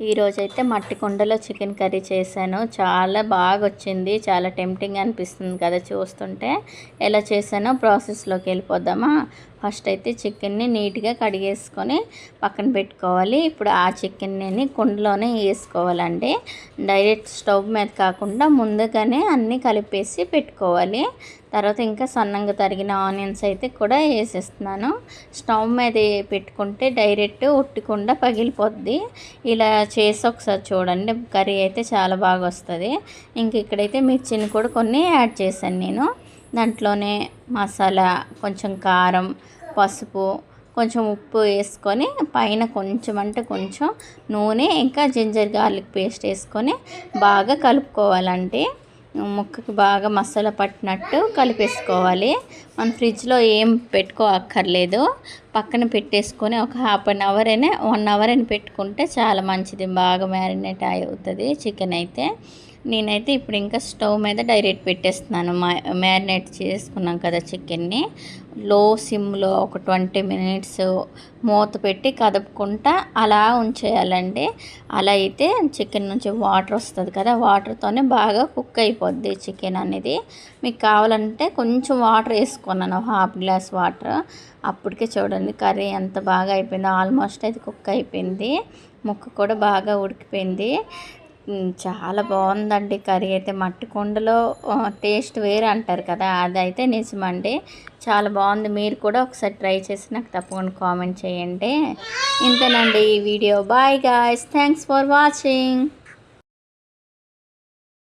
ఈరోజైతే మట్టి కుండలో చికెన్ కర్రీ చేశాను. చాలా బాగా వచ్చింది. చాలా టెంప్టింగ్ అనిపిస్తుంది కదా చూస్తుంటే. ఎలా చేశానో ప్రాసెస్లోకి వెళ్ళిపోదామా. ఫస్ట్ అయితే చికెన్ని నీట్గా కడిగేసుకొని పక్కన పెట్టుకోవాలి. ఇప్పుడు ఆ చికెన్ని కుండలోనే వేసుకోవాలండి. డైరెక్ట్ స్టవ్ మీద కాకుండా ముందుగానే అన్నీ కలిపేసి పెట్టుకోవాలి. తర్వాత ఇంకా సన్నంగా తరిగిన ఆనియన్స్ అయితే కూడా వేసేస్తున్నాను. స్టవ్ మీద పెట్టుకుంటే డైరెక్ట్ ఉట్టకుండా పగిలిపోద్ది. ఇలా చేసి ఒకసారి చూడండి, కర్రీ అయితే చాలా బాగా వస్తుంది. ఇంక ఇక్కడైతే మిర్చిని కూడా కొన్ని యాడ్ చేశాను నేను. దాంట్లోనే మసాలా, కొంచెం కారం, పసుపు, కొంచెం ఉప్పు వేసుకొని పైన కొంచెం అంటే కొంచెం నూనె, ఇంకా జింజర్ గార్లిక్ పేస్ట్ వేసుకొని బాగా కలుపుకోవాలంటే ముక్కకి బాగా మసాలా పట్టినట్టు కలిపేసుకోవాలి. మనం ఫ్రిడ్జ్లో ఏం పెట్టుకోక్కర్లేదు, పక్కన పెట్టేసుకొని ఒక ½ అయినా 1 అవర్ అని పెట్టుకుంటే చాలా మంచిది. బాగా మ్యారినేట్ అవుతుంది చికెన్ అయితే. నేనైతే ఇప్పుడు ఇంకా స్టవ్ మీద డైరెక్ట్ పెట్టేస్తున్నాను. మ్యారినేట్ చేసుకున్నాం కదా చికెన్ని. లో సిమ్లో ఒక 20 మినిట్స్ మూత పెట్టి కదుపుకుంటా అలా ఉంచేయాలండి. అలా అయితే చికెన్ నుంచి వాటర్ వస్తుంది కదా, వాటర్తోనే బాగా కుక్ అయిపోద్ది చికెన్ అనేది. మీకు కావాలంటే కొంచెం వాటర్ వేసుకున్నాను, ½ గ్లాస్ వాటర్. అప్పటికే చూడండి కర్రీ ఎంత బాగా అయిపోయిందో. ఆల్మోస్ట్ అయితే కుక్ అయిపోయింది. ముక్క కూడా బాగా ఉడికిపోయింది. చాలా బాగుందండి కర్రీ అయితే. మట్టి కుండలో టేస్ట్ వేరే అంటారు కదా, అదైతే నిజమండి. చాలా బాగుంది. మీరు కూడా ఒకసారి ట్రై చేసి నాకు తప్పకుండా కామెంట్ చేయండి. ఇంతేనండి ఈ వీడియో. Bye guys, thanks for watching.